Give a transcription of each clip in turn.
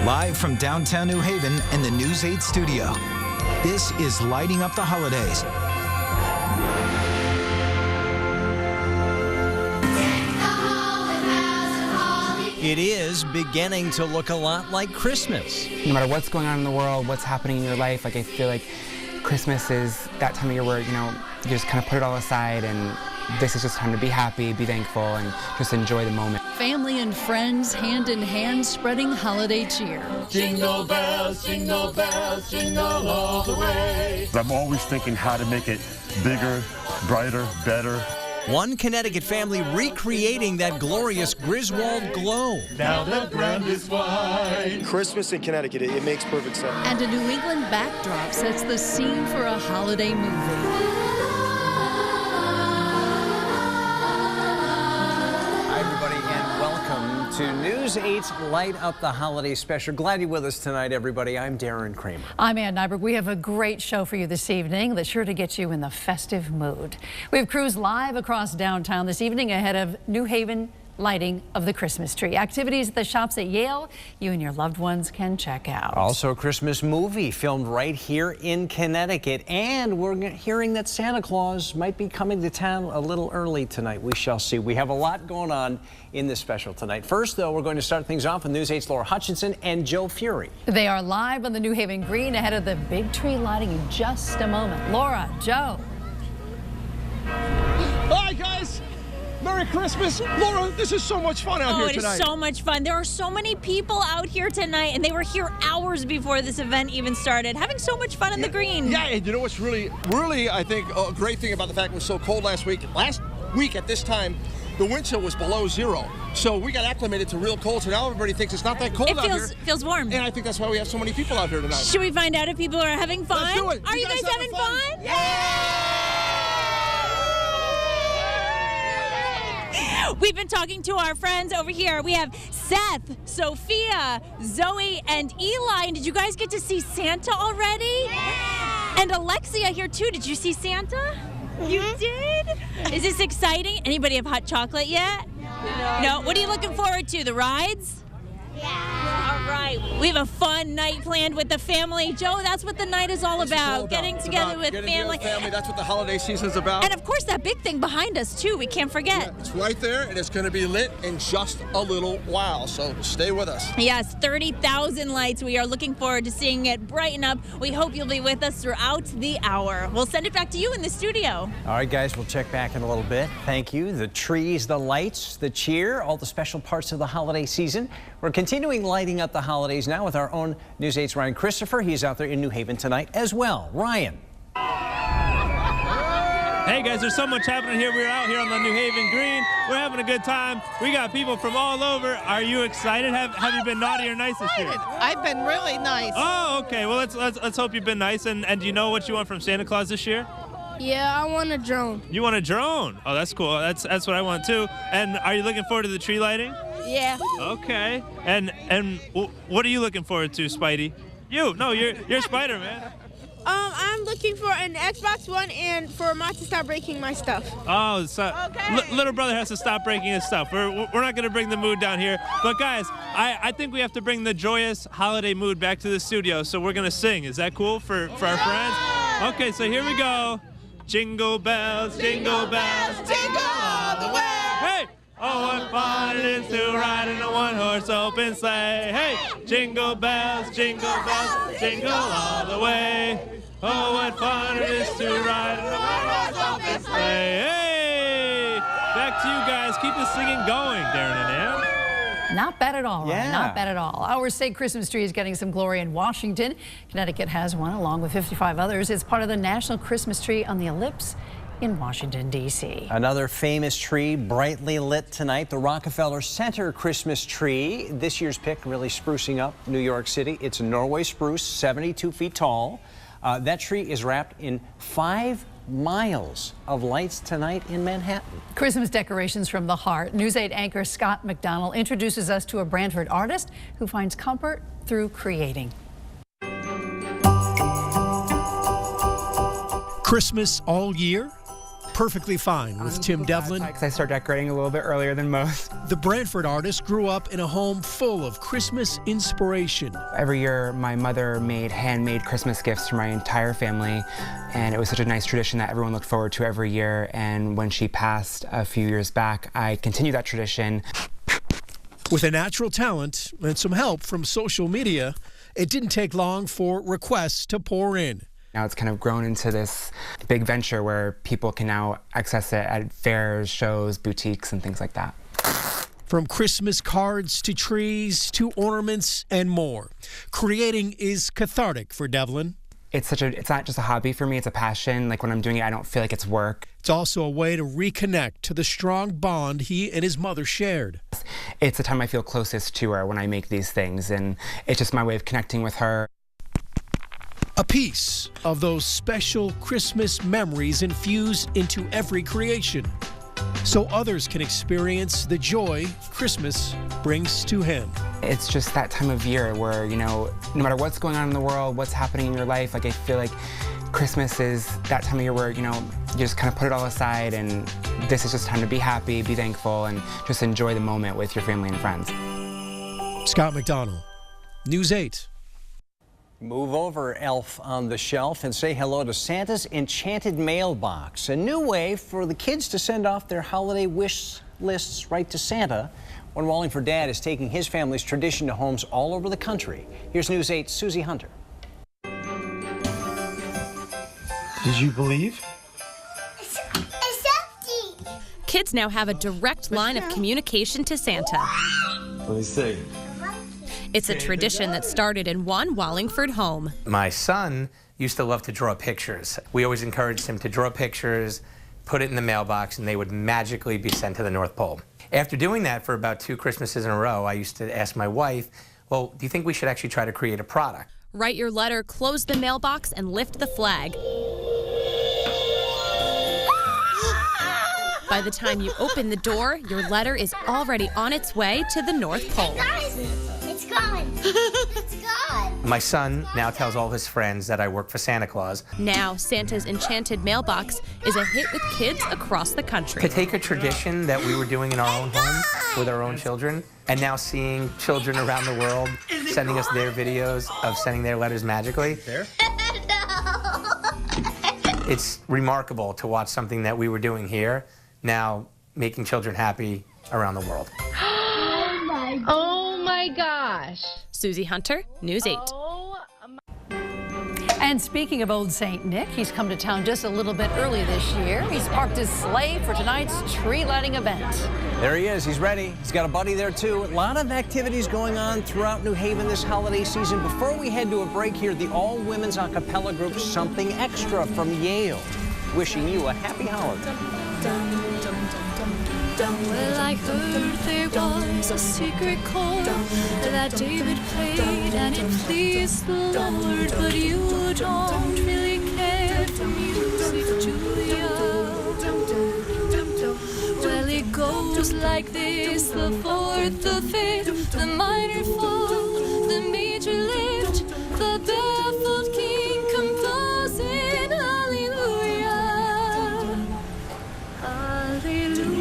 Live from downtown New Haven in the News 8 studio, this is Lighting Up the Holidays. It is beginning to look a lot like Christmas. No matter what's going on in the world, what's happening in your life, like I feel like Christmas is that time of year where, you just kind of put it all aside, and this is just time to be happy, be thankful, and just enjoy the moment. Family and friends hand in hand spreading holiday cheer. Jingle bells, jingle all the way. I'm always thinking how to make it bigger, brighter, better. One Connecticut family recreating that glorious Griswold glow. Now the ground is wide. Christmas in Connecticut, it makes perfect sense. And a New England backdrop sets the scene for a holiday movie. To News 8's Light Up the Holiday Special. Glad you're with us tonight, everybody. I'm Darren Kramer. I'm Ann Nyberg. We have a great show for you this evening that's sure to get you in the festive mood. We have crews live across downtown this evening ahead of New Haven lighting of the Christmas tree. Activities at the shops at Yale you and your loved ones can check out. Also a Christmas movie filmed right here in Connecticut, and we're hearing that Santa Claus might be coming to town a little early tonight. We shall see. We have a lot going on in this special tonight. First, though, we're going to start things off with News 8's Laura Hutchinson and Joe Furey. They are live on the New Haven Green ahead of the big tree lighting in just a moment. Laura, Joe. Hi, guys. Merry Christmas. Laura, this is so much fun out here tonight. Oh, it is so much fun. There are so many people out here tonight, and they were here hours before this event even started, having so much fun in the green. Yeah, and you know what's really, I think, a great thing about the fact it was so cold last week? Last week at this time, the wind chill was below zero. So we got acclimated to real cold, so now everybody thinks it's not that cold out here. It feels warm. And I think that's why we have so many people out here tonight. Should we find out if people are having fun? Let's do it. Are you guys having fun? Yeah! We've been talking to our friends over here. We have Seth, Sophia, Zoe, and Eli. And did you guys get to see Santa already? Yeah! And Alexia here too. Did you see Santa? Mm-hmm. You did? Is this exciting? Anybody have hot chocolate yet? No. What are you looking forward to? The rides? Yeah. All right. We have a fun night planned with the family. Joe, that's what the night is all about. Getting together with family. That's what the holiday season's about. And of course, that big thing behind us too. We can't forget. Yeah, it's right there, and it's going to be lit in just a little while. So stay with us. Yes, 30,000 lights. We are looking forward to seeing it brighten up. We hope you'll be with us throughout the hour. We'll send it back to you in the studio. All right, guys, we'll check back in a little bit. Thank you. The trees, the lights, the cheer, all the special parts of the holiday season. We're continuing lighting up the holidays now with our own News 8's Ryan Kristafer. He's out there in New Haven tonight as well. Ryan. Hey guys, there's so much happening here. We're out here on the New Haven Green. We're having a good time. We got people from all over. Are you excited? Have you been naughty or nice this year? I've been really nice. Oh, okay. Well, let's hope you've been nice. And do you know what you want from Santa Claus this year? Yeah, I want a drone. You want a drone? Oh, that's cool. That's what I want too. And are you looking forward to the tree lighting? Yeah. Okay. And what are you looking forward to, Spidey? You're Spider-Man. I'm looking for an Xbox One and for Mom to stop breaking my stuff. Oh, so okay. Little brother has to stop breaking his stuff. We're not going to bring the mood down here. But guys, I think we have to bring the joyous holiday mood back to the studio. So we're going to sing. Is that cool for our friends? Okay, so here we go. Jingle bells, jingle bells, jingle all the way. Hey! Oh, what fun it is to ride in a one-horse open sleigh. Hey! Jingle bells, jingle all the way. Oh, what fun it is to ride in a one-horse open sleigh. Hey! Back to you guys. Keep the singing going, Darren and Ann. Not bad at all, Ryan. Yeah. Not bad at all. Our state Christmas tree is getting some glory in Washington. Connecticut has one along with 55 others. It's part of the National Christmas Tree on the Ellipse in Washington, D.C. Another famous tree brightly lit tonight, the Rockefeller Center Christmas tree. This year's pick really sprucing up New York City. It's a Norway spruce, 72 feet tall. That tree is wrapped in 5 miles of lights tonight in Manhattan. Christmas decorations from the heart. News 8 anchor Scott McDonald introduces us to a Brantford artist who finds comfort through creating. Christmas all year? perfectly fine with Tim Devlin. Because I start decorating a little bit earlier than most. The Brantford artist grew up in a home full of Christmas inspiration. Every year, my mother made handmade Christmas gifts for my entire family, and it was such a nice tradition that everyone looked forward to every year. And when she passed a few years back, I continued that tradition. With a natural talent and some help from social media, it didn't take long for requests to pour in. Now it's kind of grown into this big venture where people can now access it at fairs, shows, boutiques, and things like that. From Christmas cards to trees to ornaments and more, creating is cathartic for Devlin. It's not just a hobby for me, it's a passion. Like when I'm doing it, I don't feel like it's work. It's also a way to reconnect to the strong bond he and his mother shared. It's the time I feel closest to her when I make these things, and it's just my way of connecting with her. A piece of those special Christmas memories infused into every creation, so others can experience the joy Christmas brings to him. It's just that time of year where, you know, no matter what's going on in the world, what's happening in your life, like I feel like Christmas is that time of year where, you know, you just kind of put it all aside, and this is just time to be happy, be thankful, and just enjoy the moment with your family and friends. Scott McDonald, News 8. Move over, Elf on the Shelf, and say hello to Santa's Enchanted Mailbox, a new way for the kids to send off their holiday wish lists right to Santa. One Wallingford dad is taking his family's tradition to homes all over the country. Here's News 8's Susie Hunter. Did you believe? It's empty. Kids now have a direct line of communication to Santa. Let me see. It's a tradition that started in one Wallingford home. My son used to love to draw pictures. We always encouraged him to draw pictures, put it in the mailbox, and they would magically be sent to the North Pole. After doing that for about 2 Christmases in a row, I used to ask my wife, well, do you think we should actually try to create a product? Write your letter, close the mailbox, and lift the flag. By the time you open the door, your letter is already on its way to the North Pole. It's gone. It's gone. My son now tells all his friends that I work for Santa Claus. Now, Santa's Enchanted Mailbox is a hit with kids across the country. To take a tradition that we were doing in our own homes with our own children, and now seeing children around the world sending us their videos of sending their letters magically. No. It's remarkable to watch something that we were doing here, now making children happy around the world. Oh my gosh. Susie Hunter, News 8. And speaking of Old St. Nick, he's come to town just a little bit early this year. He's parked his sleigh for tonight's tree lighting event. There he is. He's ready. He's got a buddy there, too. A lot of activities going on throughout New Haven this holiday season. Before we head to a break here, the all-women's a cappella group Something Extra from Yale, wishing you a happy holiday. Well, I heard there was a secret chord that David played and it pleased the Lord, but you don't really care for music, Julia. Well, it goes like this: the fourth, the fifth, the minor fall, the major lift, the baffled king composing hallelujah, hallelujah,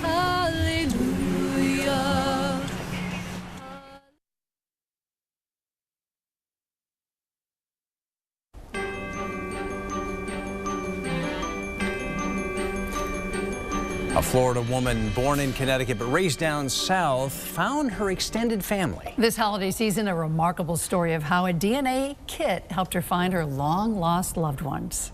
hallelujah. A Florida woman born in Connecticut but raised down south found her extended family. This holiday season, a remarkable story of how a DNA kit helped her find her long-lost loved ones.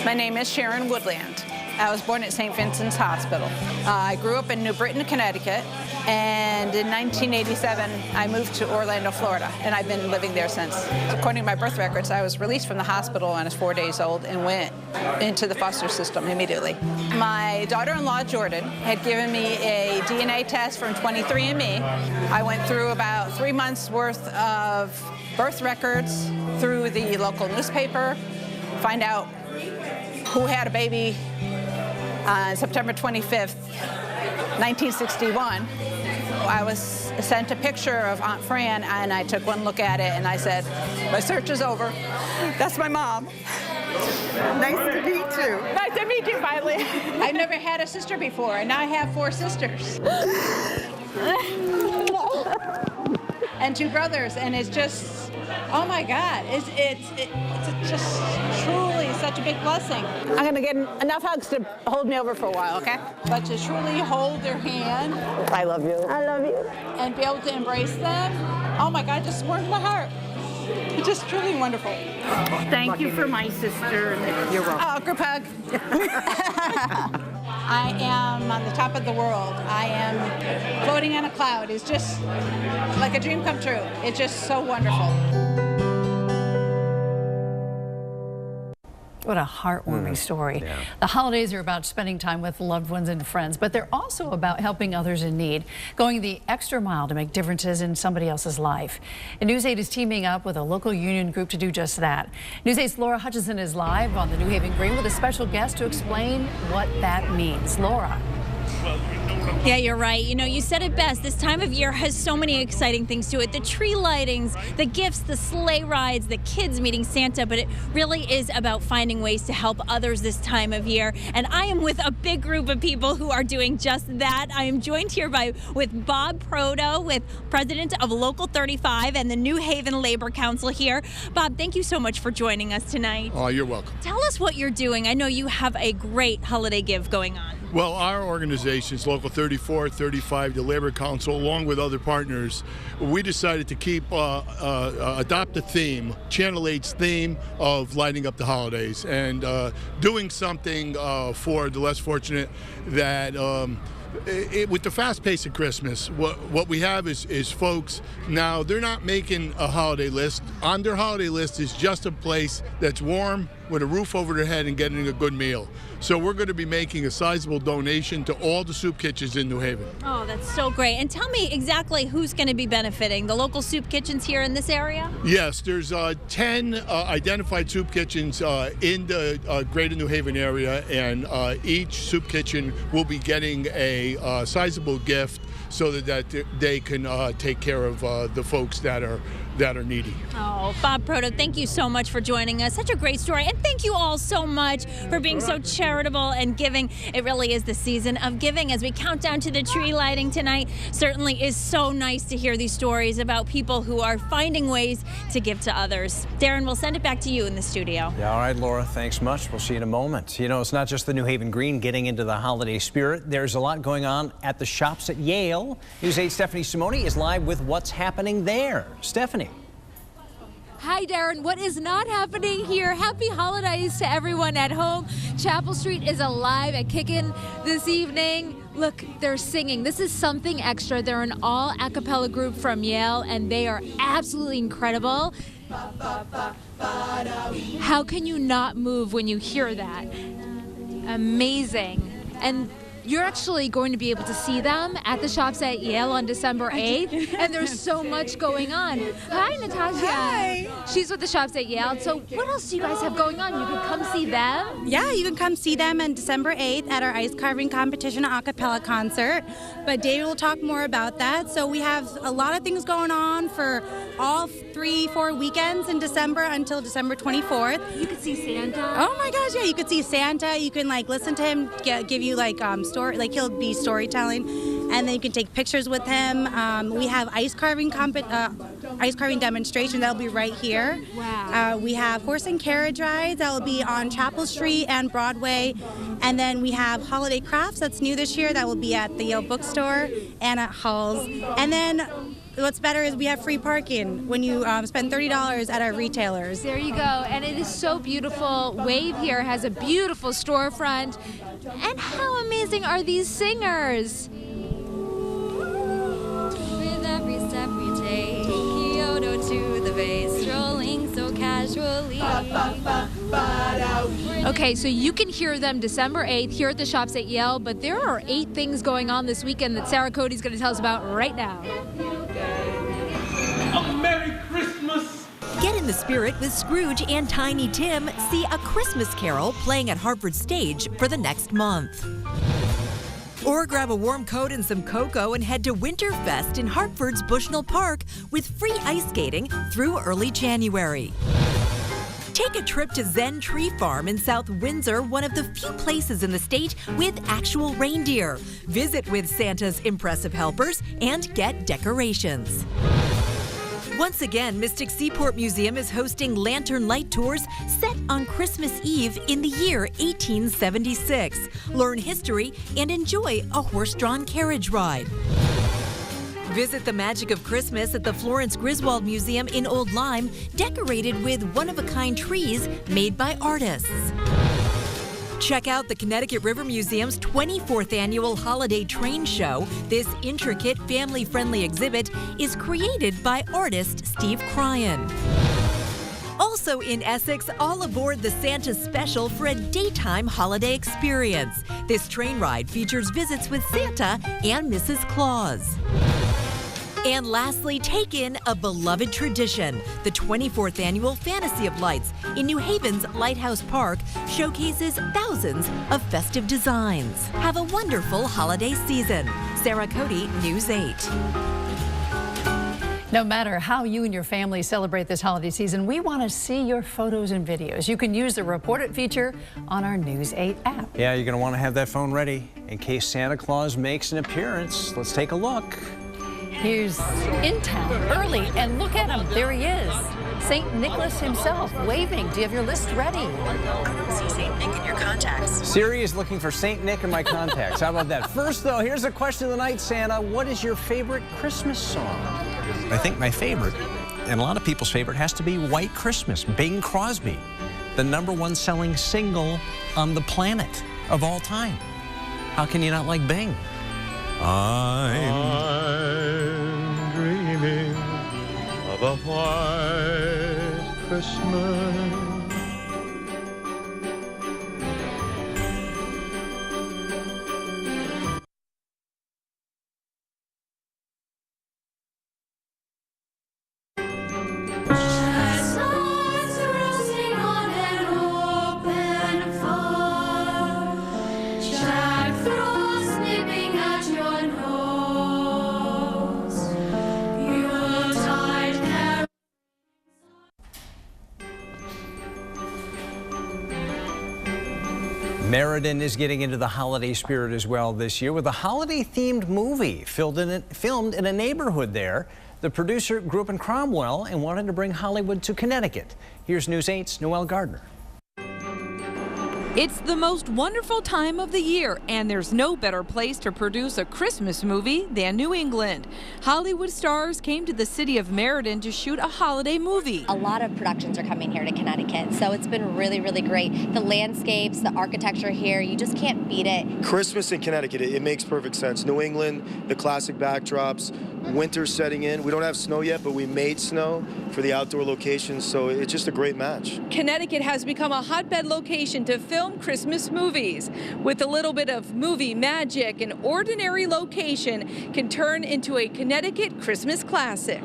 My name is Sharon Woodland. I was born at St. Vincent's Hospital. I grew up in New Britain, Connecticut, and in 1987, I moved to Orlando, Florida, and I've been living there since. According to my birth records, I was released from the hospital when I was 4 days old and went into the foster system immediately. My daughter-in-law, Jordan, had given me a DNA test from 23andMe. I went through about 3 months' worth of birth records through the local newspaper, find out who had a baby on September 25th, 1961. I was sent a picture of Aunt Fran, and I took one look at it, and I said, My search is over. That's my mom. Nice to meet you. Nice to meet you, finally. I've never had a sister before, and now I have 4 sisters. And 2 brothers, and it's just, oh my God, it's just truly such a big blessing. I'm gonna get enough hugs to hold me over for a while, okay? But to truly hold their hand. I love you. I love you. And be able to embrace them, oh my God, just warms my heart. It's just truly wonderful. Thank you for my sister. You're welcome. Oh, group hug. I am on the top of the world. I am floating on a cloud. It's just like a dream come true. It's just so wonderful. What a heartwarming story. Yeah. The holidays are about spending time with loved ones and friends, but they're also about helping others in need, going the extra mile to make differences in somebody else's life. And News 8 is teaming up with a local union group to do just that. News 8's Laura Hutchinson is live on the New Haven Green with a special guest to explain what that means. Laura. Yeah, you're right. You know, you said it best. This time of year has so many exciting things to it. The tree lightings, the gifts, the sleigh rides, the kids meeting Santa, but it really is about finding ways to help others this time of year. And I am with a big group of people who are doing just that. I am joined here with Bob Proto, with President of Local 35 and the New Haven Labor Council here. Bob, thank you so much for joining us tonight. Oh, you're welcome. Tell us what you're doing. I know you have a great holiday give going on. Well, our organizations, Local 34, 35, the Labor Council, along with other partners, we decided to adopt a theme, Channel 8's theme of lighting up the holidays and doing something for the less fortunate that with the fast pace of Christmas, what we have is folks now, they're not making a holiday list. On their holiday list is just a place that's warm with a roof over their head and getting a good meal. So we're going to be making a sizable donation to all the soup kitchens in New Haven. Oh, that's so great. And tell me exactly who's going to be benefiting. The local soup kitchens here in this area? Yes, there's 10 identified soup kitchens in the greater New Haven area, and each soup kitchen will be getting a sizable gift so that they can take care of the folks that are needy. Oh, Bob Proto, thank you so much for joining us. Such a great story. And thank you all so much for being so charitable and giving. It really is the season of giving as we count down to the tree lighting tonight. Certainly is so nice to hear these stories about people who are finding ways to give to others. Darren, we'll send it back to you in the studio. Yeah, all right, Laura, thanks much. We'll see you in a moment. You know, it's not just the New Haven Green getting into the holiday spirit. There's a lot going on at the shops at Yale. News 8's Stephanie Simoni is live with what's happening there. Stephanie. Hi, Darren. What is not happening here? Happy holidays to everyone at home. Chapel Street is alive at Kickin' this evening. Look, they're singing. This is Something Extra. They're an all a cappella group from Yale, and they are absolutely incredible. How can you not move when you hear that? Amazing. And you're actually going to be able to see them at the shops at Yale on December 8th, and there's so much going on. Hi, Natasha. Hi. She's with the shops at Yale. So what else do you guys have going on? You can come see them? Yeah, you can come see them on December 8th at our ice carving competition a cappella concert, but David will talk more about that. So we have a lot of things going on for all 3-4 weekends in December until December 24th. You could see Santa. Oh my gosh, yeah, you could see Santa. You can listen to him give you he'll be storytelling, and then you can take pictures with him. We have ice carving demonstration that'll be right here. Wow. We have horse and carriage rides that will be on Chapel Street and Broadway, and then we have holiday crafts that's new this year that will be at the Yale Bookstore and at Hull's. And then what's better is we have free parking when you spend $30 at our retailers. There you go, and it is so beautiful. Wave here has a beautiful storefront, and how amazing are these singers? With every step we take, Kyoto to the bay, strolling so casually. Okay, so you can hear them December 8th here at the shops at Yale, but there are 8 things going on this weekend that Sarah Cody's going to tell us about right now. A Merry Christmas! Get in the spirit with Scrooge and Tiny Tim. See A Christmas Carol playing at Hartford Stage for the next month. Or grab a warm coat and some cocoa and head to Winterfest in Hartford's Bushnell Park with free ice skating through early January. Take a trip to Zen Tree Farm in South Windsor, one of the few places in the state with actual reindeer. Visit with Santa's impressive helpers and get decorations. Once again, Mystic Seaport Museum is hosting lantern light tours set on Christmas Eve in the year 1876. Learn history and enjoy a horse-drawn carriage ride. Visit the magic of Christmas at the Florence Griswold Museum in Old Lyme, decorated with one-of-a-kind trees made by artists. Check out the Connecticut River Museum's 24th annual Holiday Train Show. This intricate, family-friendly exhibit is created by artist Steve Cryan. Also in Essex, all aboard the Santa Special for a daytime holiday experience. This train ride features visits with Santa and Mrs. Claus. And lastly, take in a beloved tradition. The 24th annual Fantasy of Lights in New Haven's Lighthouse Park showcases thousands of festive designs. Have a wonderful holiday season. Sarah Cody, News 8. No matter how you and your family celebrate this holiday season, we want to see your photos and videos. You can use the Report It feature on our News 8 app. Yeah, you're going to want to have that phone ready in case Santa Claus makes an appearance. Let's take a look. Here's in town early, and look at him. There he is. St. Nicholas himself waving. Do you have your list ready? See St. Nick in your contacts. Siri is looking for St. Nick in my contacts. How about that? First, though, here's a question of the night, Santa. What is your favorite Christmas song? I think my favorite, and a lot of people's favorite, has to be White Christmas, Bing Crosby, the #1 selling single on the planet of all time. How can you not like Bing? I'm dreaming of a white Christmas. Meriden is getting into the holiday spirit as well this year with a holiday-themed movie filmed in a neighborhood there. The producer grew up in Cromwell and wanted to bring Hollywood to Connecticut. Here's News 8's Noelle Gardner. It's the most wonderful time of the year, and there's no better place to produce a Christmas movie than New England. Hollywood stars came to the city of Meriden to shoot a holiday movie. A lot of productions are coming here to Connecticut, so it's been really, really great. The landscapes, the architecture here, you just can't beat it. Christmas in Connecticut, it makes perfect sense. New England, the classic backdrops, winter setting in. We don't have snow yet, but we made snow for the outdoor locations, so it's just a great match. Connecticut has become a hotbed location to film Christmas movies. With a little bit of movie magic, an ordinary location can turn into a Connecticut Christmas classic.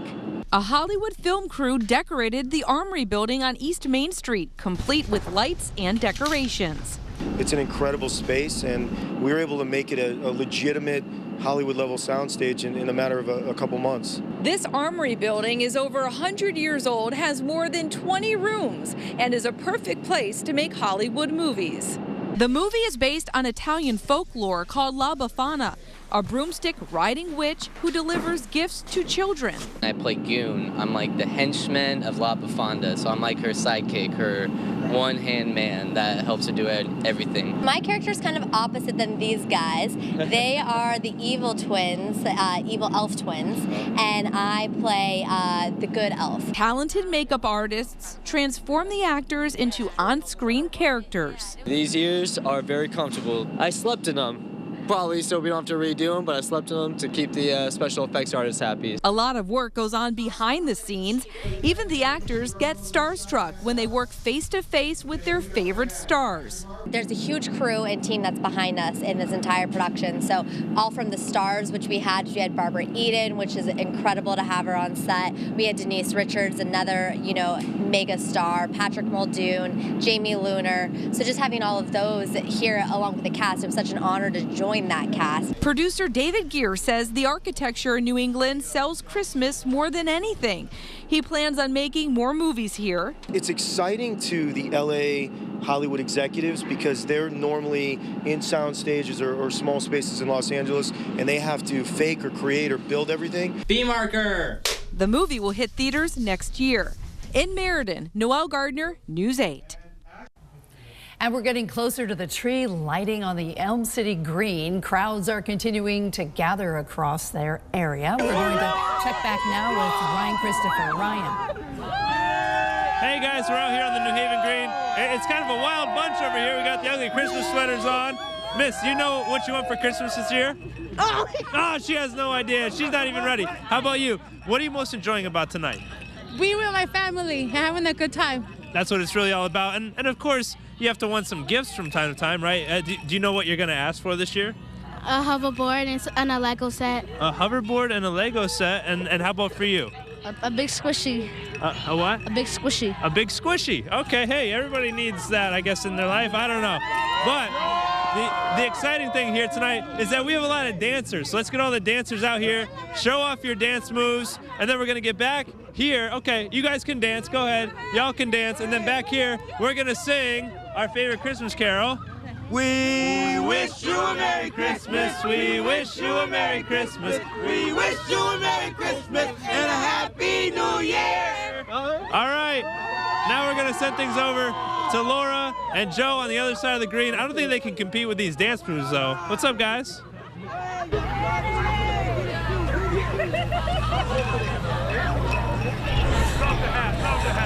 A Hollywood film crew decorated the Armory building on East Main Street, complete with lights and decorations. It's an incredible space, and we were able to make it a legitimate Hollywood-level soundstage in a matter of a couple months. This Armory building is over 100 years old, has more than 20 rooms, and is a perfect place to make Hollywood movies. The movie is based on Italian folklore called La Befana, a broomstick-riding witch who delivers gifts to children. I play Goon. I'm like the henchman of La Befana, so I'm like her sidekick, her one-hand man that helps her do everything. My character is kind of opposite than these guys. They are the evil twins, evil elf twins, and I play the good elf. Talented makeup artists transform the actors into on-screen characters. These ears are very comfortable. I slept in them. Probably so we don't have to redo them, but I slept in them to keep the special effects artists happy. A lot of work goes on behind the scenes. Even the actors get starstruck when they work face-to-face with their favorite stars. There's a huge crew and team that's behind us in this entire production. So all from the stars, which we had Barbara Eden, which is incredible to have her on set. We had Denise Richards, another, mega star, Patrick Muldoon, Jamie Lunar. So just having all of those here along with the cast, it was such an honor to join join that cast. Producer David Gear says the architecture in New England sells Christmas more than anything. He plans on making more movies here. It's exciting to the LA Hollywood executives because they're normally in sound stages or small spaces in Los Angeles, and they have to fake or create or build everything. B-marker! The movie will hit theaters next year. In Meriden, Noelle Gardner, News 8. And we're getting closer to the tree lighting on the Elm City Green. Crowds are continuing to gather across their area. We're going to check back now with Ryan Kristafer. Ryan. Hey guys, we're out here on the New Haven Green. It's kind of a wild bunch over here. We got the ugly Christmas sweaters on. Miss, you know what you want for Christmas this year? Oh, she has no idea. She's not even ready. How about you? What are you most enjoying about tonight? Being with my family, having a good time. That's what it's really all about. And of course, you have to want some gifts from time to time, right? Do you know what you're going to ask for this year? A hoverboard and a Lego set. A hoverboard and a Lego set. And how about for you? A big squishy. A what? A big squishy. A big squishy. Okay, hey, everybody needs that, I guess, in their life. I don't know. But the exciting thing here tonight is that we have a lot of dancers. So let's get all the dancers out here, show off your dance moves, and then we're going to get back here. Okay, you guys can dance. Go ahead. Y'all can dance. And then back here, we're going to sing our favorite Christmas carol. We wish you a Merry Christmas. We wish you a Merry Christmas. We wish you a Merry Christmas and a Happy New Year. All right. Now we're going to send things over to Laura and Joe on the other side of the green. I don't think they can compete with these dance moves, though. What's up, guys?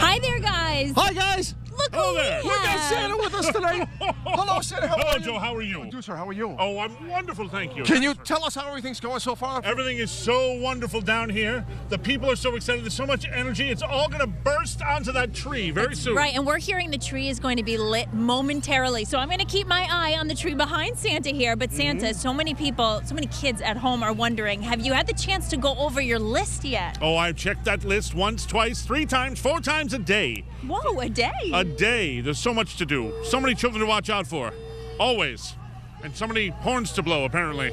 Hi there, guys. Hi, guys. Look who we have. We got Santa with us tonight. Hello, Santa. Hello, Joe. How are you? Producer, how are you? Oh, I'm wonderful, thank you. Can you tell us how everything's going so far? Everything is so wonderful down here. The people are so excited. There's so much energy. It's all going to burst onto that tree very soon. Right, and we're hearing the tree is going to be lit momentarily. So I'm going to keep my eye on the tree behind Santa here. But Santa, so many people, so many kids at home are wondering, have you had the chance to go over your list yet? Oh, I've checked that list once, twice, 3 times, 4 times a day. Whoa, a day? A day. There's so much to do. So many children to watch out for. Always. And so many horns to blow, apparently.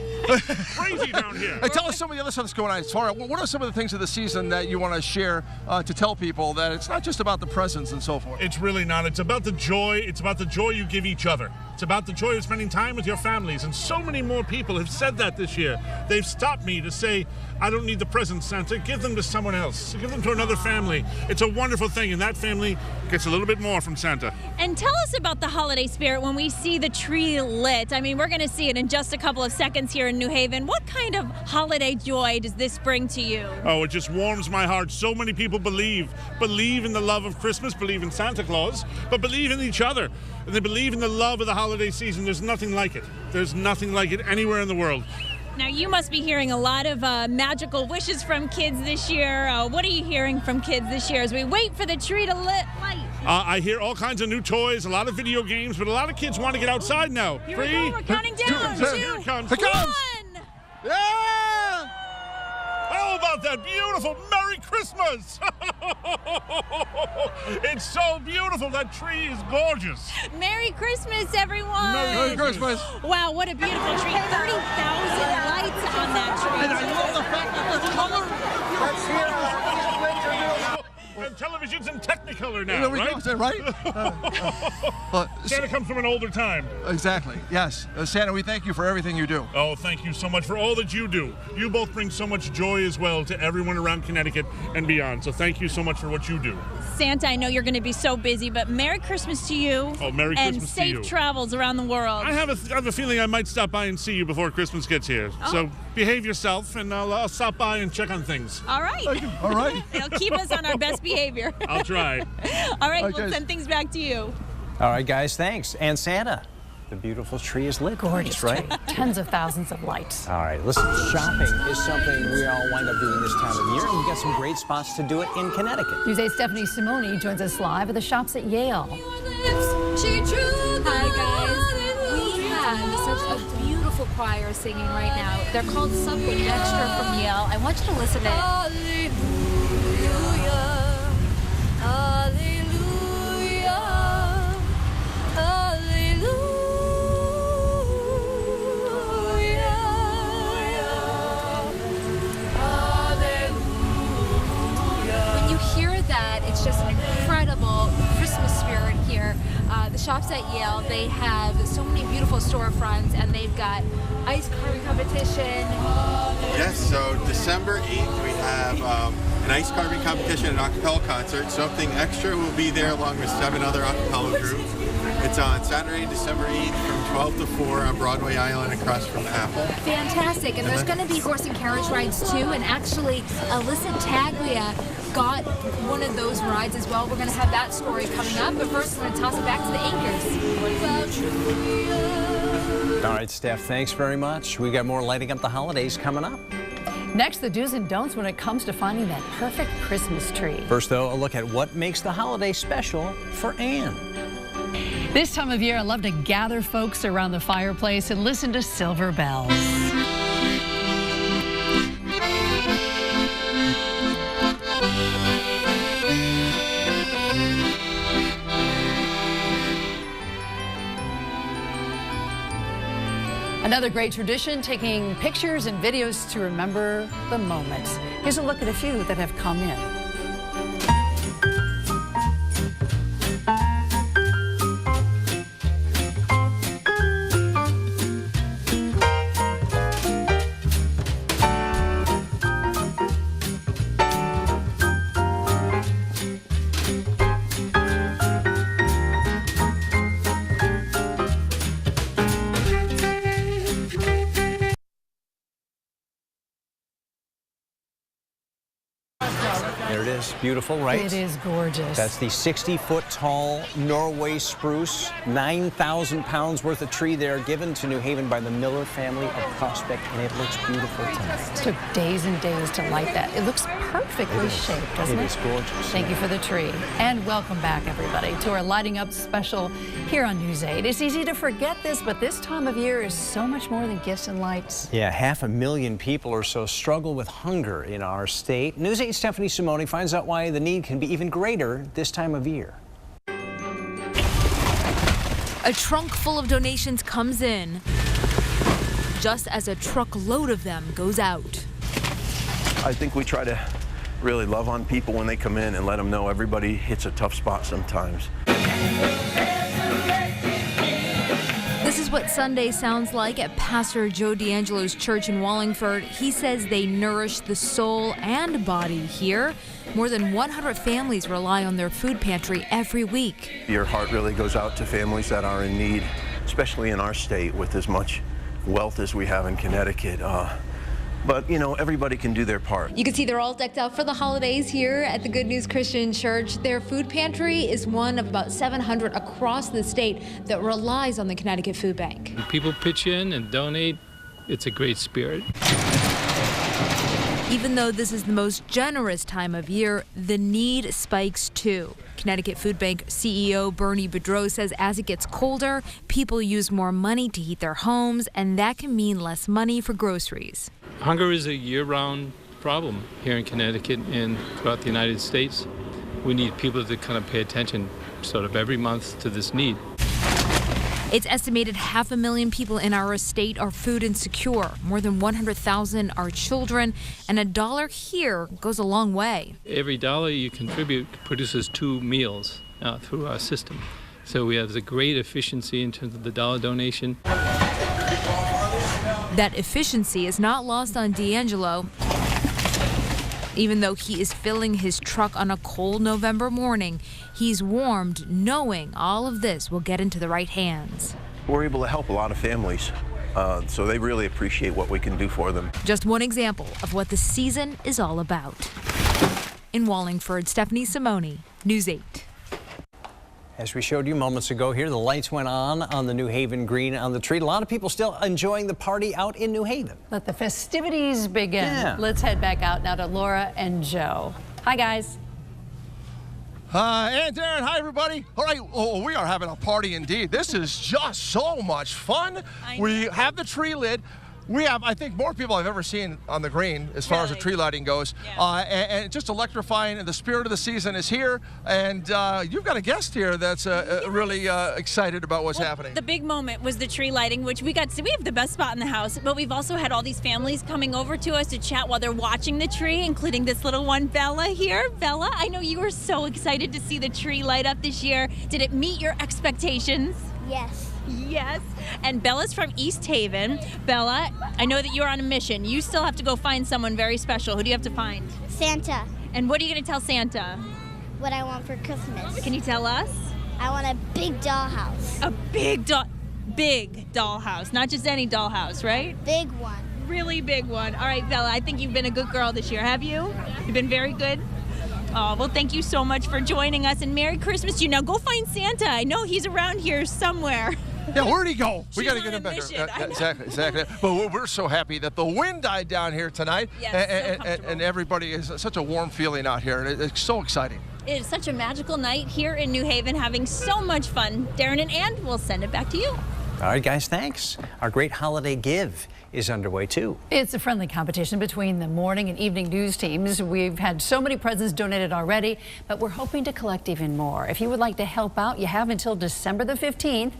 Crazy down here. Hey, tell us some of the other stuff that's going on. As far, what are some of the things of the season that you want to share to tell people that it's not just about the presents and so forth? It's really not. It's about the joy. It's about the joy you give each other. It's about the joy of spending time with your families. And so many more people have said that this year. They've stopped me to say, I don't need the presents, Santa. Give them to someone else. Give them to another family. It's a wonderful thing, and that family gets a little bit more from Santa. And tell us about the holiday spirit when we see the tree lit. I mean, we're going to see it in just a couple of seconds here in New Haven. What kind of holiday joy does this bring to you? Oh, it just warms my heart. So many people believe in the love of Christmas, believe in Santa Claus, but believe in each other. And they believe in the love of the holiday season. There's nothing like it. There's nothing like it anywhere in the world. Now, you must be hearing a lot of magical wishes from kids this year. What are you hearing from kids this year as we wait for the tree to light? I hear all kinds of new toys, a lot of video games, but a lot of kids want to get outside now. Here we go. We're counting down. 2, Here it comes. 1. Yeah! How about that beautiful Merry Christmas? It's so beautiful. That tree is gorgeous. Merry Christmas, everyone. Merry Christmas. Wow, what a beautiful tree. 30,000 lights on that tree. And I love the fact that the color. That's here. And television's in Technicolor now, right? Santa comes from an older time. Exactly, yes. Santa, we thank you for everything you do. Oh, thank you so much for all that you do. You both bring so much joy as well to everyone around Connecticut and beyond. So thank you so much for what you do. Santa, I know you're going to be so busy, but Merry Christmas to you. Oh, Merry Christmas to you. And safe travels around the world. I have a feeling I might stop by and see you before Christmas gets here. Oh. So behave yourself, and I'll stop by and check on things. All right. All right. It'll keep us on our best behavior. I'll try. All right, Okay. we'll send things back to you. All right, guys, thanks. And Santa, the beautiful tree is lit. Gorgeous, right? Tens of thousands of lights. All right, listen, shopping is something we all wind up doing this time of year, and we've got some great spots to do it in Connecticut. News 8's Stephanie Simoni joins us live at the shops at Yale. Hi, guys. We have such a beautiful choir singing right now. They're called Something Extra from Yale. I want you to listen to it. chefs at Yale. They have so many beautiful storefronts, and they've got ice carving competition. Yes, so December 8th we have an ice carving competition and an acapella concert. Something Extra will be there along with 7 other acapella groups. It's on Saturday, December 8th from 12 to 4 on Broadway Island across from the Apple. Fantastic, and there's going to be horse and carriage rides too, and actually Alyssa Taglia got one of those rides as well. We're going to have that story coming up, but first we're going to toss it back to the anchors. All right, Steph, thanks very much. We got more lighting up the holidays coming up. Next, the do's and don'ts when it comes to finding that perfect Christmas tree. First, though, a look at what makes the holiday special for Anne. This time of year, I love to gather folks around the fireplace and listen to silver bells. Another great tradition, taking pictures and videos to remember the moments. Here's a look at a few that have come in. There it is. Beautiful, right? It is gorgeous. That's the 60-foot-tall Norway spruce, 9,000 pounds worth of tree there, given to New Haven by the Miller family of Prospect, and it looks beautiful tonight. It took days and days to light that. It looks perfectly shaped, doesn't it? It is gorgeous. Thank you for the tree. And welcome back, everybody, to our Lighting Up special here on News 8. It's easy to forget this, but this time of year is so much more than gifts and lights. Yeah, 500,000 people or so struggle with hunger in our state. News 8's Stephanie Simoni finds out why the need can be even greater this time of year. A trunk full of donations comes in, just as a truckload of them goes out. I think we try to really love on people when they come in and let them know everybody hits a tough spot sometimes. This is what Sunday sounds like at Pastor Joe D'Angelo's church in Wallingford. He says they nourish the soul and body here. More than 100 families rely on their food pantry every week. Your heart really goes out to families that are in need, especially in our state with as much wealth as we have in Connecticut. But, you know, everybody can do their part. You can see they're all decked out for the holidays here at the Good News Christian Church. Their food pantry is one of about 700 across the state that relies on the Connecticut Food Bank. When people pitch in and donate, it's a great spirit. Even though this is the most generous time of year, the need spikes too. Connecticut Food Bank CEO Bernie Boudreau says as it gets colder, people use more money to heat their homes, and that can mean less money for groceries. Hunger is a year-round problem here in Connecticut and throughout the United States. We need people to kind of pay attention sort of every month to this need. It's estimated 500,000 people in our state are food insecure. More than 100,000 are children, and $1 here goes a long way. Every dollar you contribute produces 2 meals through our system. So we have the great efficiency in terms of the dollar donation. That efficiency is not lost on D'Angelo. Even though he is filling his truck on a cold November morning, he's warmed knowing all of this will get into the right hands. We're able to help a lot of families, so they really appreciate what we can do for them. Just one example of what the season is all about. In Wallingford, Stephanie Simoni, News 8. As we showed you moments ago here, the lights went on the New Haven green on the tree. A lot of people still enjoying the party out in New Haven. Let the festivities begin. Yeah. Let's head back out now to Laura and Joe. Hi, guys. And Darren, hi everybody. All right, we are having a party indeed. This is just so much fun. We have the tree lit. I think, more people I've ever seen on the green as far as the tree lighting goes. And just electrifying, and the spirit of the season is here. And you've got a guest here that's really excited about what's happening. The big moment was the tree lighting, which we got to see. We have the best spot in the house, but we've also had all these families coming over to us to chat while they're watching the tree, including this little one, Bella, here. Bella, I know you were so excited to see the tree light up this year. Did it meet your expectations? Yes. Yes. And Bella's from East Haven. Bella, I know that you're on a mission. You still have to go find someone very special. Who do you have to find? Santa. And what are you going to tell Santa? What I want for Christmas. Can you tell us? I want a big dollhouse. A big dollhouse. Not just any dollhouse, right? Big one. Really big one. All right, Bella, I think you've been a good girl this year, have you? You've been very good? Oh, well, thank you so much for joining us, and Merry Christmas to you. Now go find Santa. I know he's around here somewhere. Yeah, where'd he go? We She's got to get him back. Exactly. But we're so happy that the wind died down here tonight, Yes, and everybody is such a warm feeling out here, and it's so exciting. It is such a magical night here in New Haven, having so much fun. Darren and Ann, we'll send it back to you. All right, guys, thanks. Our great holiday give is underway, too. It's a friendly competition between the morning and evening news teams. We've had so many presents donated already, but we're hoping to collect even more. If you would like to help out, you have until December the 15th.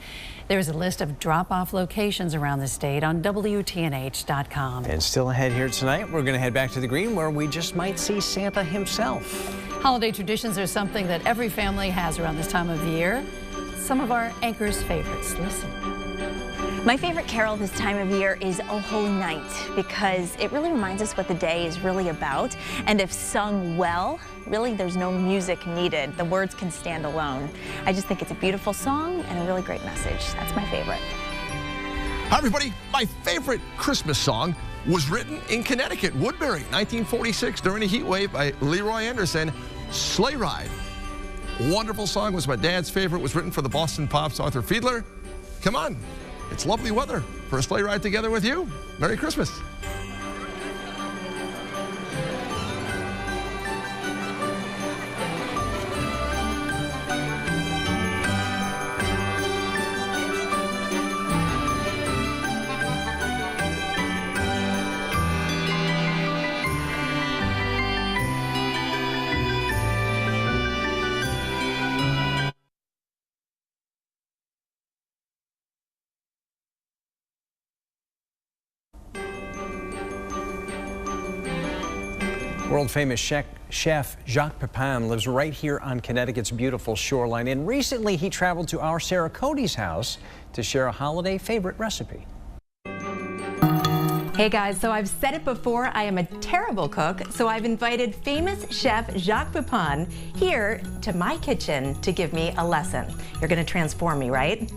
There's a list of drop-off locations around the state on WTNH.com. And still ahead here tonight, we're going to head back to the green where we just might see Santa himself. Holiday traditions are something that every family has around this time of the year. Some of our anchors' favorites. Listen. My favorite carol this time of year is O Holy Night because it really reminds us what the day is really about. And if sung well, really there's no music needed. The words can stand alone. I just think it's a beautiful song and a really great message. That's my favorite. Hi, everybody. My favorite Christmas song was written in Connecticut, Woodbury, 1946, during a heat wave by Leroy Anderson, Sleigh Ride. Wonderful song, was my dad's favorite, was written for the Boston Pops, Arthur Fiedler. Come on. It's lovely weather for a sleigh ride together with you. Merry Christmas. World-famous chef Jacques Pepin lives right here on Connecticut's beautiful shoreline, and recently he traveled to our Sarah Cody's house to share a holiday favorite recipe. Hey guys, so I've said it before, I am a terrible cook, so I've invited famous chef Jacques Pepin here to my kitchen to give me a lesson. You're gonna transform me, right?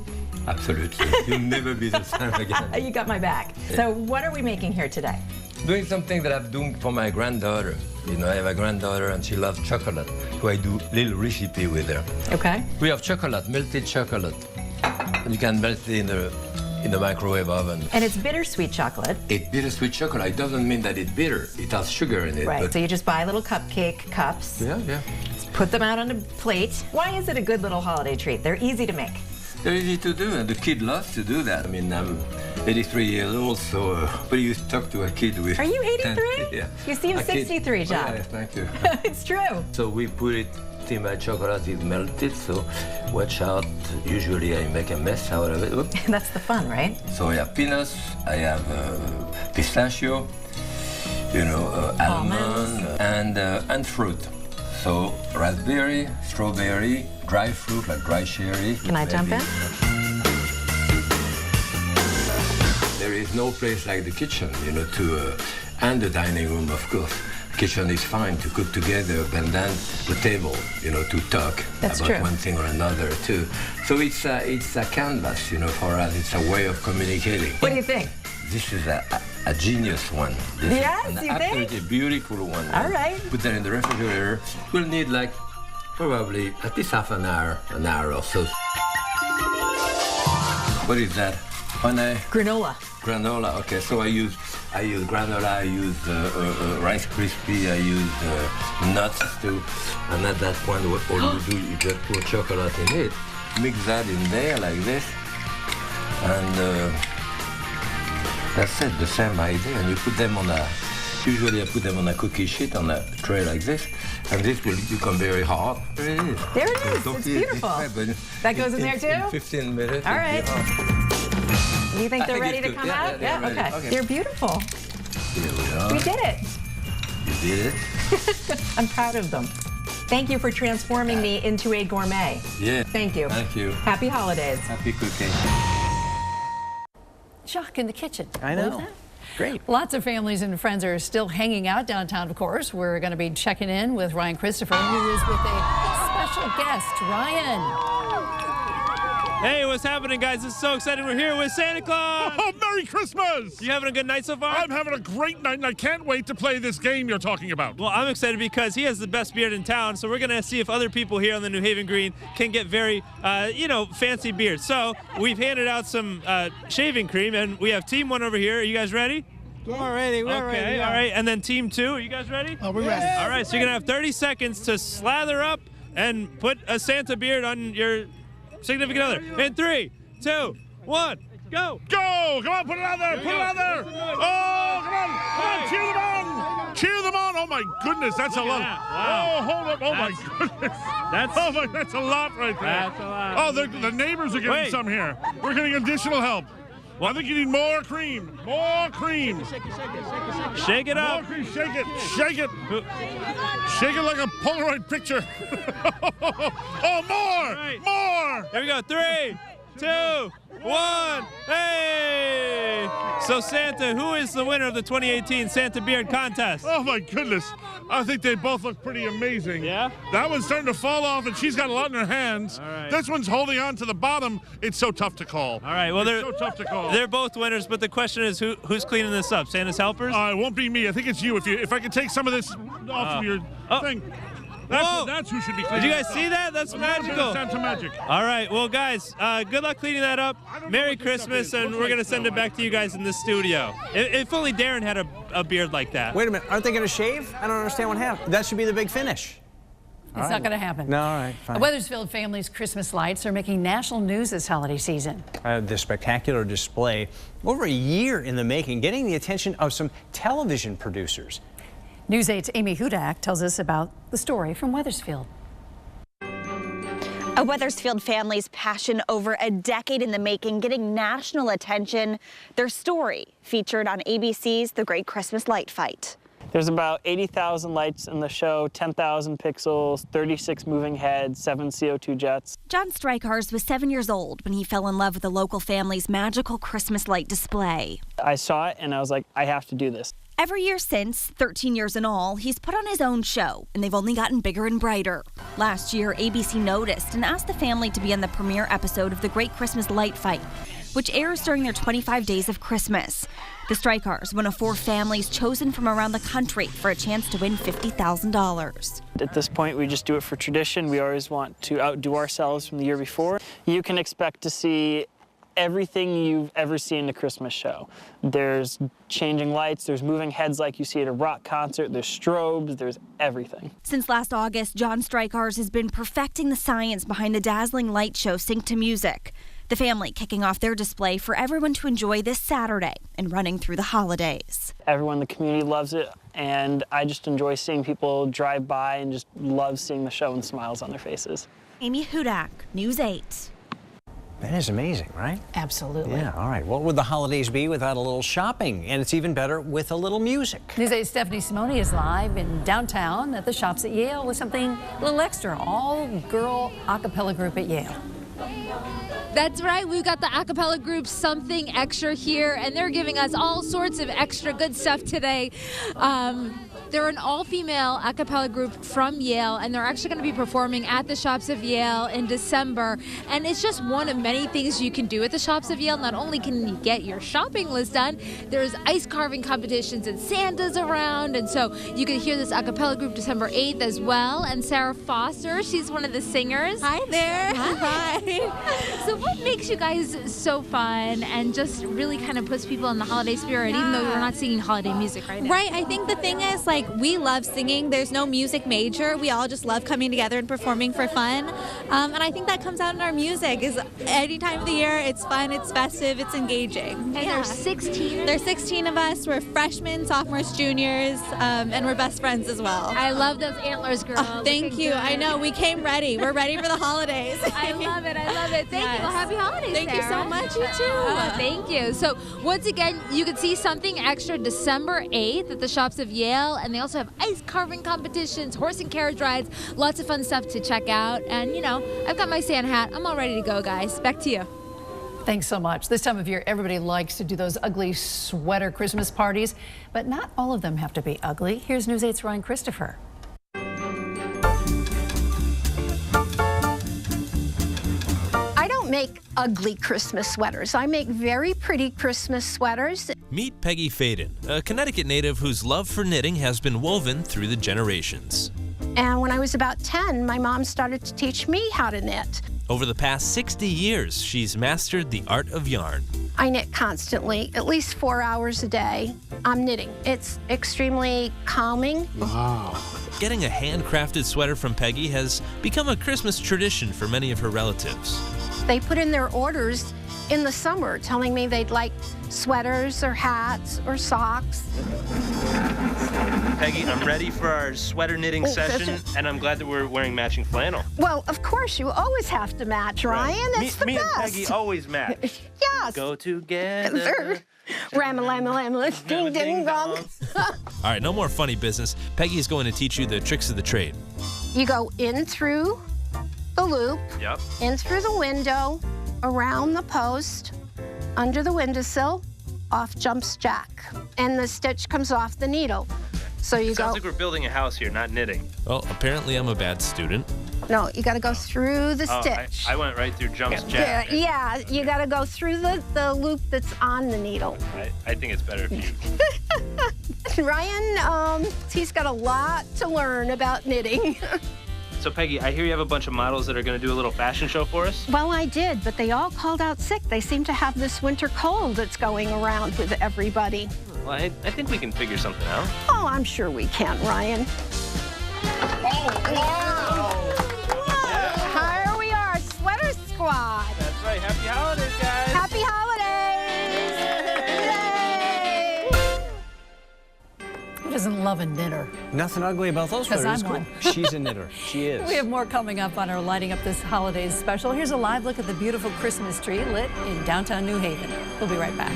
Absolutely. You'll never be the same again. You got my back. So what are we making here today? Doing something that I'm doing for my granddaughter. You know, I have a granddaughter and she loves chocolate, so I do little recipe with her. Okay. We have chocolate, melted chocolate. And you can melt it in the microwave oven. And it's bittersweet chocolate. It's bittersweet chocolate. It doesn't mean that it's bitter. It has sugar in it. Right, so you just buy little cupcake cups. Yeah. Put them out on a plate. Why is it a good little holiday treat? They're easy to make. They're easy to do, and the kid loves to do that. I mean, I'm 83 years old, so but you talk to a kid with... Are you 83? Yeah. You seem 63, Jacques. Oh, yeah, thank you. It's true. So we put it in my chocolate, is melted, so watch out. Usually I make a mess out of it. Oops. That's the fun, right? So I have peanuts, I have pistachio, you know, almond, and fruit. So raspberry, strawberry, dry fruit like dry cherry. Can I jump in? There is no place like the kitchen, you know, and the dining room, of course. Kitchen is fine to cook together, and then the table, you know, to talk about one thing or another too. So it's a canvas, you know, for us. It's a way of communicating. What do you think? This is a genius one. This yes, is you think? Absolutely beautiful one. All right. Put that in the refrigerator. We'll need like probably at least half an hour or so. What is that? Granola. Granola. Okay, so I use granola. I use Rice Krispie. I use nuts too. And at that point, all you do, you just put chocolate in it. Mix that in there like this, and That's it, the same idea, and you put them on a, usually I put them on a cookie sheet on a tray like this, and this will become very hard. There it is. There it is, it's beautiful. That goes in there too? In 15 minutes. All right. Do you think they're ready to come out? Yeah, okay. They're beautiful. Here we are. We did it. You did it? I'm proud of them. Thank you for transforming me into a gourmet. Yeah. Thank you. Thank you. Happy holidays. Happy cooking. Jacques in the kitchen. I know. Great. Lots of families and friends are still hanging out downtown, of course. We're going to be checking in with Ryan Kristafer, who is with a special guest. Ryan. Hey, what's happening, guys? This is so exciting. We're here with Santa Claus. Oh, Merry Christmas! You having a good night so far? I'm having a great night, and I can't wait to play this game you're talking about. Well, I'm excited because he has the best beard in town, so we're going to see if other people here on the New Haven Green can get very, fancy beards. So we've handed out some shaving cream, and we have Team 1 over here. Are you guys ready? We're ready. We're ready. Okay, all right. And then Team 2, are you guys ready? Oh, we're ready. All right, so you're going to have 30 seconds to slather up and put a Santa beard on your significant other. In 3, 2, 1, go! Go! Come on, put it out there! Put it out there! Oh, come on! Come on, cheer them on! Cheer them on! Oh my goodness, that's a lot. Wow. Oh, hold up! Oh my goodness! That's a lot right there. That's a lot. Oh, the neighbors are getting some here. We're getting additional help. Well, I think you need more cream. More cream. Shake it up. More cream. Shake it. Shake it. Shake it like a Polaroid picture. Oh, more. Right. More. Here we go. 3, 2, 1. Hey! So Santa, who is the winner of the 2018 Santa Beard Contest? Oh my goodness. I think they both look pretty amazing. Yeah? That one's starting to fall off, and she's got a lot in her hands. All right. This one's holding on to the bottom. It's so tough to call. All right, well, it's so tough to call. They're both winners, but the question is who's cleaning this up? Santa's helpers? It won't be me. I think it's you. If I could take some of this off of your thing. That's who should be cleaning. Did you guys see that? That's magical. Santa magic. All right, well, guys, good luck cleaning that up. Merry Christmas, and we're going to send it back to you guys in the studio. If only Darren had a beard like that. Wait a minute. Aren't they going to shave? I don't understand what happened. That should be the big finish. It's not going to happen. No, all right, fine. Weathersfield families' Christmas lights are making national news this holiday season. The spectacular display, over a year in the making, getting the attention of some television producers. News 8's Amy Hudak tells us about the story from Weathersfield. A Weathersfield family's passion over a decade in the making, getting national attention. Their story featured on ABC's The Great Christmas Light Fight. There's about 80,000 lights in the show, 10,000 pixels, 36 moving heads, 7 CO2 jets. John Strykars was 7 years old when he fell in love with the local family's magical Christmas light display. I saw it and I was like, I have to do this. Every year since, 13 years in all, he's put on his own show, and they've only gotten bigger and brighter. Last year, ABC noticed and asked the family to be on the premiere episode of The Great Christmas Light Fight, which airs during their 25 days of Christmas. The Strykars, one of 4 families chosen from around the country for a chance to win $50,000. At this point, we just do it for tradition. We always want to outdo ourselves from the year before. You can expect to see everything you've ever seen in a Christmas show. There's changing lights, there's moving heads like you see at a rock concert, there's strobes, there's everything. Since last August, John Strykars has been perfecting the science behind the dazzling light show Sync to Music. The family kicking off their display for everyone to enjoy this Saturday and running through the holidays. Everyone in the community loves it, and I just enjoy seeing people drive by and just love seeing the show and smiles on their faces. Amy Hudak, News 8. That is amazing, right? Absolutely. Yeah, all right. What would the holidays be without a little shopping? And it's even better with a little music. News 8's Stephanie Simoni is live in downtown at the shops at Yale with something a little extra, all-girl a cappella group at Yale. That's right, we've got the a cappella group Something Extra here, and they're giving us all sorts of extra good stuff today. They're an all-female a cappella group from Yale, and they're actually going to be performing at the Shops of Yale in December. And it's just one of many things you can do at the Shops of Yale. Not only can you get your shopping list done, there's ice carving competitions and Santa's around. And so you can hear this a cappella group December 8th as well. And Sarah Foster, she's one of the singers. Hi there. Hi. So what makes you guys so fun and just really kind of puts people in the holiday spirit, even though we're not singing holiday music right now? Right. I think the thing is, like, we love singing. There's no music major. We all just love coming together and performing for fun. And I think that comes out in our music. Is any time of the year, it's fun, it's festive, it's engaging. And there's 16? There's 16 of us. We're freshmen, sophomores, juniors, and we're best friends as well. I love those antlers, girl. Oh, thank you. I know. We came ready. We're ready for the holidays. I love it. I love it. Thank you. Well, happy holidays, Thank you Sarah. so much. You too. Thank you. So once again, you can see something extra December 8th at the shops of Yale, and they also have ice carving competitions, horse and carriage rides, lots of fun stuff to check out. And, you know, I've got my Santa hat. I'm all ready to go, guys. Back to you. Thanks so much. This time of year, everybody likes to do those ugly sweater Christmas parties, but not all of them have to be ugly. Here's News 8's Ryan Kristafer. I don't make ugly Christmas sweaters. I make very pretty Christmas sweaters. Meet Peggy Faden, a Connecticut native whose love for knitting has been woven through the generations. And when I was about 10, my mom started to teach me how to knit. Over the past 60 years, she's mastered the art of yarn. I knit constantly, at least 4 hours a day. I'm knitting. It's extremely calming. Wow. Getting a handcrafted sweater from Peggy has become a Christmas tradition for many of her relatives. They put in their orders in the summer, telling me they'd like sweaters or hats or socks. Peggy, I'm ready for our sweater knitting session, and I'm glad that we're wearing matching flannel. Well, of course, you always have to match, Ryan. It's the me best. and Peggy always match. Yes. Go together. Ram-a-lam-a-lam, ding-ding-dong. All right, no more funny business. Peggy is going to teach you the tricks of the trade. You go in through the loop, Yep. in through the window, around the post, under the windowsill, off jumps Jack, and the stitch comes off the needle. So you Sounds like we're building a house here, not knitting. Well, apparently I'm a bad student. No, you got to go through the stitch. I went right through jumps Jack. Yeah, you got to go through the loop that's on the needle. I think it's better if you... Ryan, he's got a lot to learn about knitting. So, Peggy, I hear you have a bunch of models that are going to do a little fashion show for us? Well, I did, but they all called out sick. They seem to have this winter cold that's going around with everybody. Well, I think we can figure something out. Oh, I'm sure we can, Ryan. Oh, wow! Yeah. Here we are, Sweater Squad. That's right. Happy holidays, guys. Happy holidays. Who doesn't love a knitter? Nothing ugly about those Because sweaters. I'm one. She's a knitter. She is. We have more coming up on our Lighting Up This Holidays special. Here's a live look at the beautiful Christmas tree lit in downtown New Haven. We'll be right back.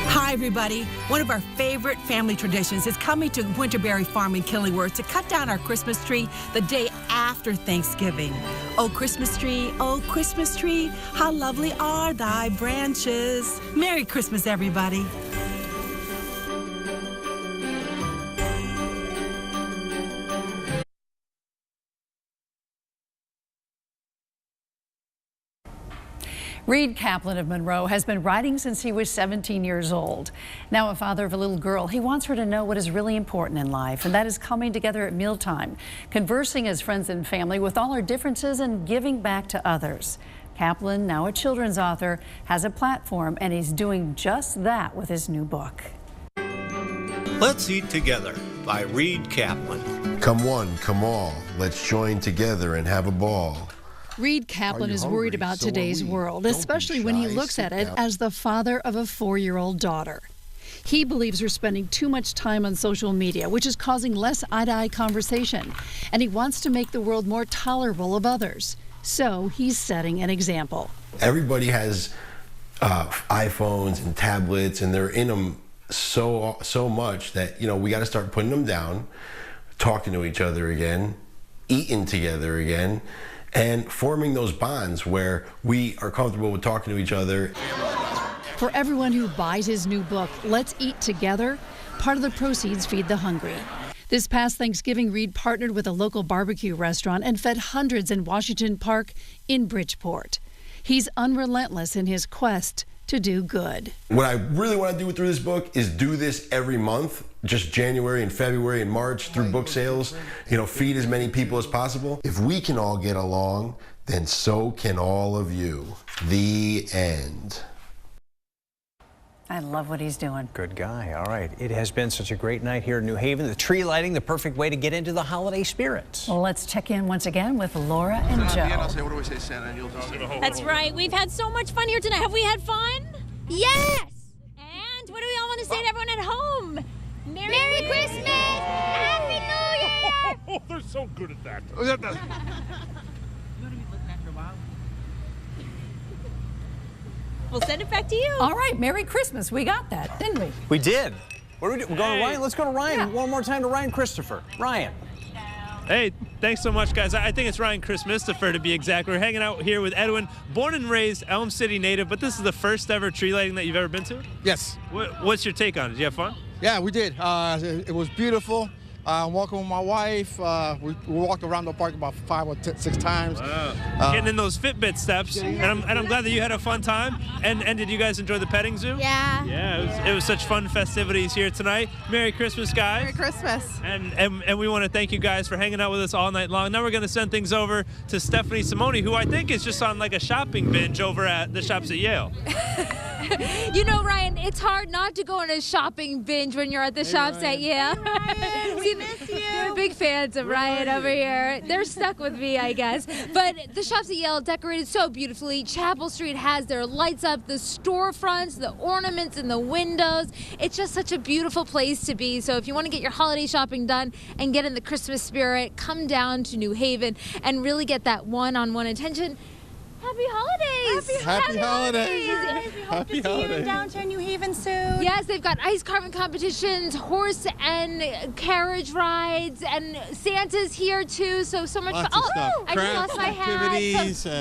Hi, everybody. One of our favorite family traditions is coming to Winterberry Farm in Killingworth to cut down our Christmas tree the day after Thanksgiving. Oh, Christmas tree, how lovely are thy branches. Merry Christmas, everybody. Reed Kaplan of Monroe has been writing since he was 17 years old. Now a father of a little girl, he wants her to know what is really important in life, and that is coming together at mealtime, conversing as friends and family with all our differences and giving back to others. Kaplan, now a children's author, has a platform, and he's doing just that with his new book. Let's Eat Together by Reed Kaplan. Come one, come all, let's join together and have a ball. Reed Kaplan is worried about today's world, especially when he looks at it as the father of a 4-year-old daughter. He believes we're spending too much time on social media, which is causing less eye-to-eye conversation, and he wants to make the world more tolerable of others. So he's setting an example. Everybody has iPhones and tablets, and they're in them so much that, you know, we got to start putting them down, talking to each other again, eating together again, and forming those bonds where we are comfortable with talking to each other. For everyone who buys his new book, Let's Eat Together, part of the proceeds feed the hungry. This past Thanksgiving, Reed partnered with a local barbecue restaurant and fed hundreds in Washington Park in Bridgeport. He's unrelentless in his quest to do good. What I really want to do through this book is do this every month, just January and February and March through book sales, feed as many people as possible. If we can all get along, then so can all of you. The end. I love what he's doing. Good guy. All right. It has been such a great night here in New Haven. The tree lighting, the perfect way to get into the holiday spirit. Well, let's check in once again with Laura and Joe. I'll say, what do we say, Santa? And you'll just say, That's right. We've had so much fun here tonight. Have we had fun? Yes! And what do we all want to say to everyone at home? Merry Christmas! Happy New Year! Oh, they're so good at that. We'll send it back to you. All right, Merry Christmas. We got that, didn't we? We did. What do we do? We're going to Ryan. Let's go to Ryan one more time to Ryan Kristafer. Ryan. Hey, thanks so much, guys. I think it's Ryan Kristafer to be exact. We're hanging out here with Edwin, born and raised Elm City native, but this is the first ever tree lighting that you've ever been to? Yes. What's your take on it? Did you have fun? Yeah, we did. It was beautiful. Walking with my wife. We walked around the park about 5 or 6 times. Wow. Getting in those Fitbit steps, and I'm glad that you had a fun time. And did you guys enjoy the petting zoo? Yeah. Yeah, it was such fun festivities here tonight. Merry Christmas, guys. Merry Christmas. And we want to thank you guys for hanging out with us all night long. Now we're going to send things over to Stephanie Simoni, who I think is just on like a shopping binge over at the shops at Yale. You know, Ryan, it's hard not to go on a shopping binge when you're at the shops at Yale. We miss you. They're big fans of Ryan over here. They're stuck with me, I guess. But the shops at Yale decorated so beautifully. Chapel Street has their lights up, the storefronts, the ornaments in the windows. It's just such a beautiful place to be. So if you want to get your holiday shopping done and get in the Christmas spirit, come down to New Haven and really get that one-on-one attention. Happy holidays! Happy holidays! We hope to see you in downtown New Haven soon. Yes, they've got ice carving competitions, horse and carriage rides, and Santa's here too. So much fun. Oh, I just lost my hat.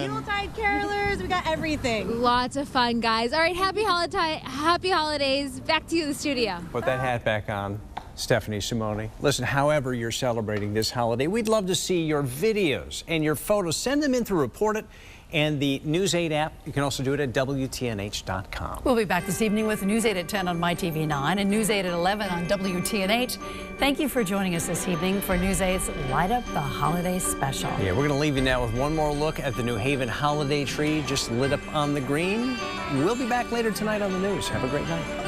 Yuletide carolers, we got everything. Lots of fun, guys. All right, happy holidays. Back to you in the studio. Put that hat back on. Stephanie Simoni. Listen, however you're celebrating this holiday, we'd love to see your videos and your photos. Send them in through Report It and the News 8 app. You can also do it at WTNH.com. We'll be back this evening with News 8 at 10 on MyTV9 and News 8 at 11 on WTNH. Thank you for joining us this evening for News 8's Light Up the Holiday Special. Yeah, we're going to leave you now with one more look at the New Haven holiday tree just lit up on the green. We'll be back later tonight on the news. Have a great night.